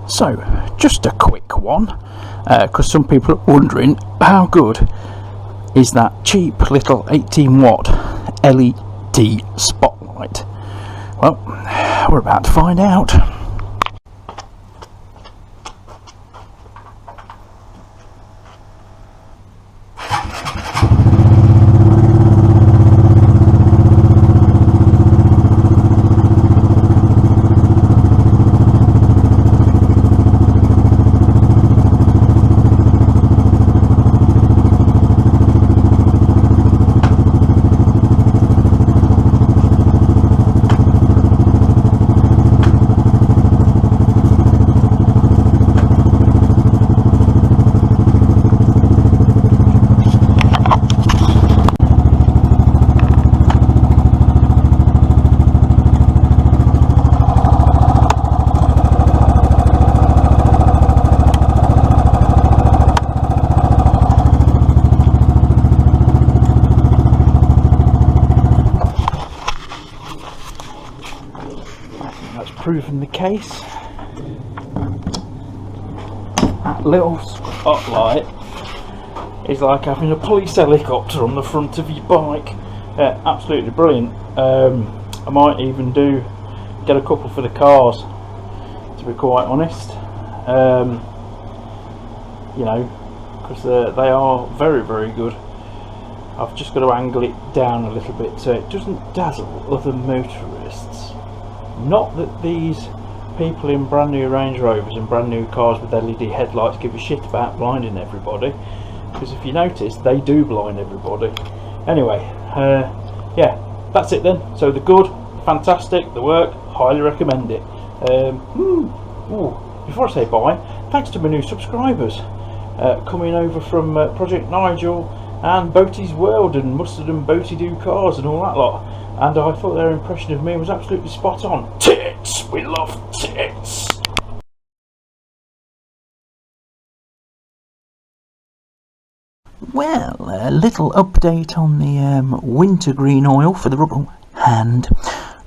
So, just a quick one, because some people are wondering how good is that cheap little 18 watt LED spotlight. Well, we're about to find out. Proven the case. That little spotlight is like having a police helicopter on the front of your bike. Absolutely brilliant. I might even get a couple for the cars, to be quite honest. You know, because they are very, very good. I've just got to angle it down a little bit so it doesn't dazzle other motorists. Not that these people in brand new Range Rovers and brand new cars with LED headlights give a shit about blinding everybody, because if you notice, they do blind everybody. Anyway, yeah, that's it then. So the good, fantastic, the work, highly recommend it. Before I say bye, thanks to my new subscribers coming over from Project Nigel and Boaty's World and Mustard and Boaty Do Cars and all that lot. And I thought their impression of me was absolutely spot on. Tits! We love tits! Well, a little update on the wintergreen oil for the rubber hand.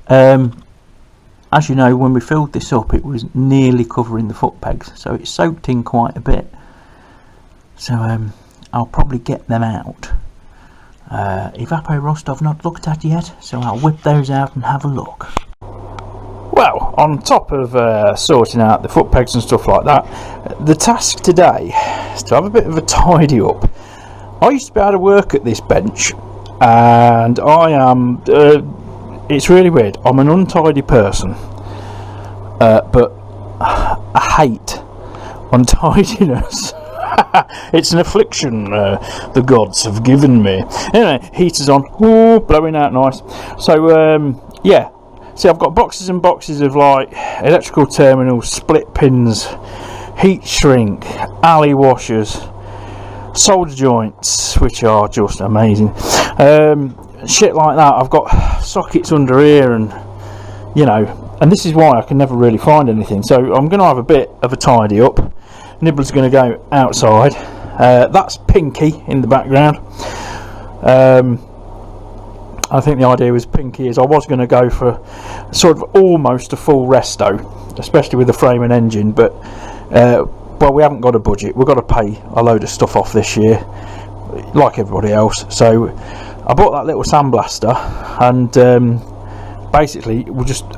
As you know, when we filled this up, it was nearly covering the foot pegs, so it soaked in quite a bit. So I'll probably get them out. Evapo rust I've not looked at yet, so I'll whip those out and have a look. Well, on top of sorting out the foot pegs and stuff like that, the task today is to have a bit of a tidy up. I used to be able to work at this bench, and I am, it's really weird, I'm an untidy person, but I hate untidiness. It's an affliction the gods have given me. Anyway, heater's on, ooh, blowing out nice. So yeah, see, I've got boxes and boxes of like electrical terminals, split pins, heat shrink, alley washers, solder joints, which are just amazing, shit like that. I've got sockets under here, and you know, and this is why I can never really find anything. So I'm going to have a bit of a tidy up. Nibbler's going to go outside. That's Pinky in the background. I think the idea was Pinky is I was going to go for sort of almost a full resto, especially with the frame and engine, but well, we haven't got a budget. We've got to pay a load of stuff off this year, like everybody else. So I bought that little sandblaster, and basically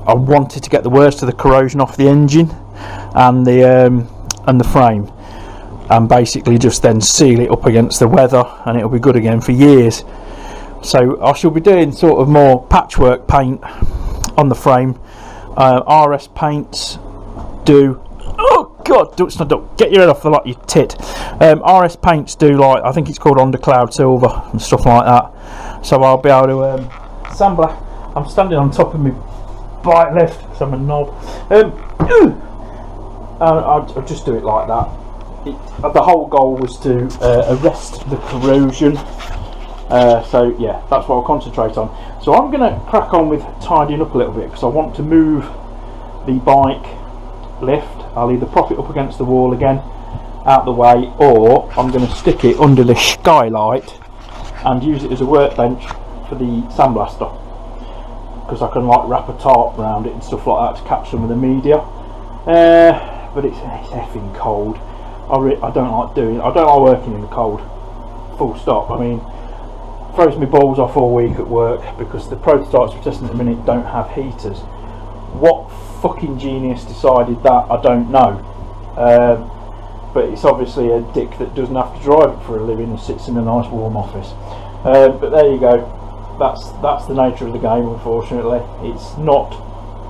I wanted to get the worst of the corrosion off the engine and the frame, and basically just then seal it up against the weather, and it'll be good again for years. So I shall be doing sort of more patchwork paint on the frame. RS paints do, oh god, don't get your head off the lot, you tit. RS paints do, like, I think it's called Undercloud Silver and stuff like that. So I'll be able to sandblast. I'm standing on top of my bike lift, so I'm a knob. I'll just do it like that. The whole goal was to arrest the corrosion. So yeah, that's what I'll concentrate on. So I'm going to crack on with tidying up a little bit, because I want to move the bike lift. I'll either prop it up against the wall again, out the way, or I'm going to stick it under the skylight and use it as a workbench for the sandblaster, because I can like wrap a tarp around it and stuff like that to catch some of the media. but it's effing cold. I don't like working in the cold, full stop. I mean, throws me balls off all week at work because the prototypes we're testing at the minute don't have heaters. What fucking genius decided that, I don't know. But it's obviously a dick that doesn't have to drive it for a living and sits in a nice warm office. But there you go. That's the nature of the game, unfortunately. It's not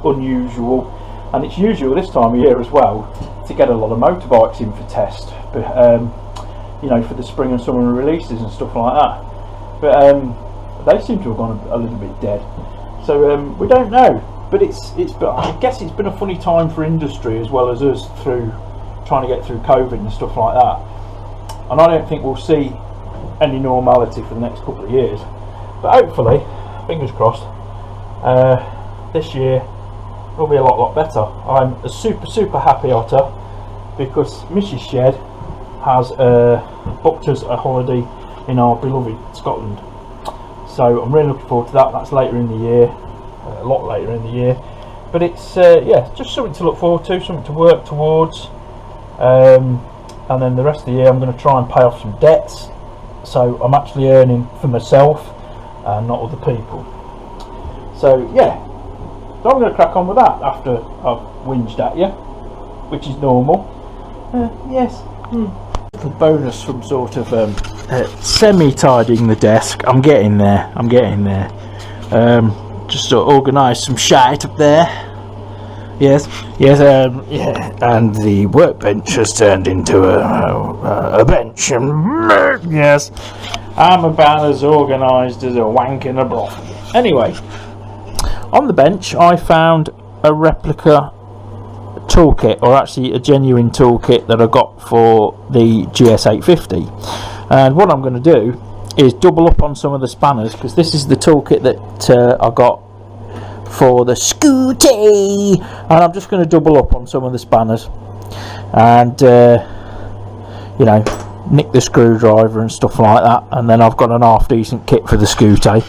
unusual, and it's usual this time of year as well to get a lot of motorbikes in for test, but you know, for the spring and summer releases and stuff like that. But they seem to have gone a little bit dead, so we don't know. But but I guess it's been a funny time for industry as well as us, through trying to get through COVID and stuff like that. And I don't think we'll see any normality for the next couple of years, but hopefully, fingers crossed, this year will be a lot better. I'm a super happy otter because Mrs. Shed has booked us a holiday in our beloved Scotland, so I'm really looking forward to that. That's later in the year, a lot later in the year, but it's yeah, just something to look forward to, something to work towards. And then the rest of the year I'm going to try and pay off some debts, so I'm actually earning for myself and not other people. So yeah, so I'm going to crack on with that after I've whinged at you, which is normal. Yes. The bonus from sort of semi-tidying the desk. I'm getting there. Just sort of organised some shite up there. Yes, yeah, and the workbench has turned into a bench. Yes, I'm about as organised as a wank in a broth. Anyway, on the bench I found a replica toolkit, or actually a genuine toolkit that I got for the GS850. And what I'm going to do is double up on some of the spanners, because this is the toolkit that I got for the Scooty, and I'm just going to double up on some of the spanners and you know, nick the screwdriver and stuff like that, and then I've got an half decent kit for the Scooty.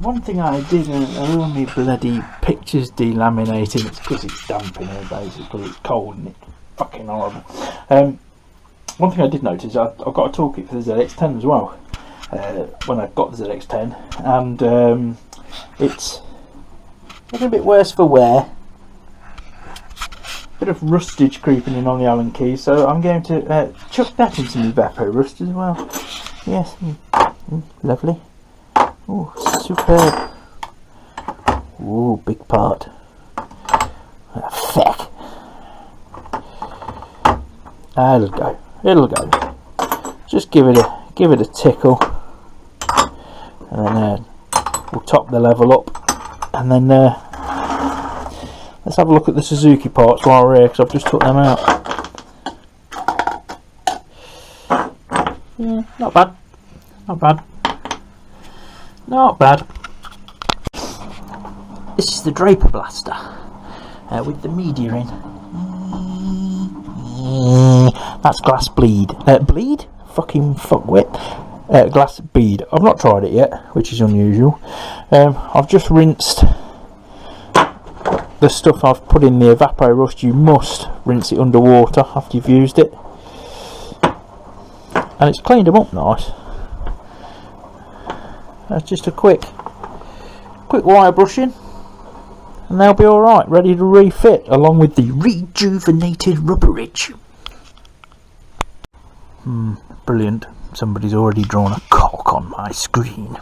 One thing I did, all my bloody pictures delaminating, it's because it's damp in here basically, it's cold and it's fucking horrible. One thing I did notice, I've got a toolkit for the ZX10 as well, when I got the ZX10, and it's a little bit worse for wear, bit of rustage creeping in on the Allen keys, so I'm going to chuck that into my Vapo rust as well. Yes, lovely. Oh, superb. Oh, big part. Feck. It'll go. Just give it a tickle, and then we'll top the level up, and then let's have a look at the Suzuki parts while we're here, because I've just took them out. Yeah, not bad. This is the Draper Blaster with the media in. That's glass bleed. Bleed? Fucking fuckwit. Glass bead. I've not tried it yet, which is unusual. I've just rinsed the stuff I've put in the Evapo Rust. You must rinse it underwater after you've used it, and it's cleaned them up nice. That's just a quick wire brushing, and they'll be alright, ready to refit along with the rejuvenated rubberage. Brilliant. Somebody's already drawn a cock on my screen.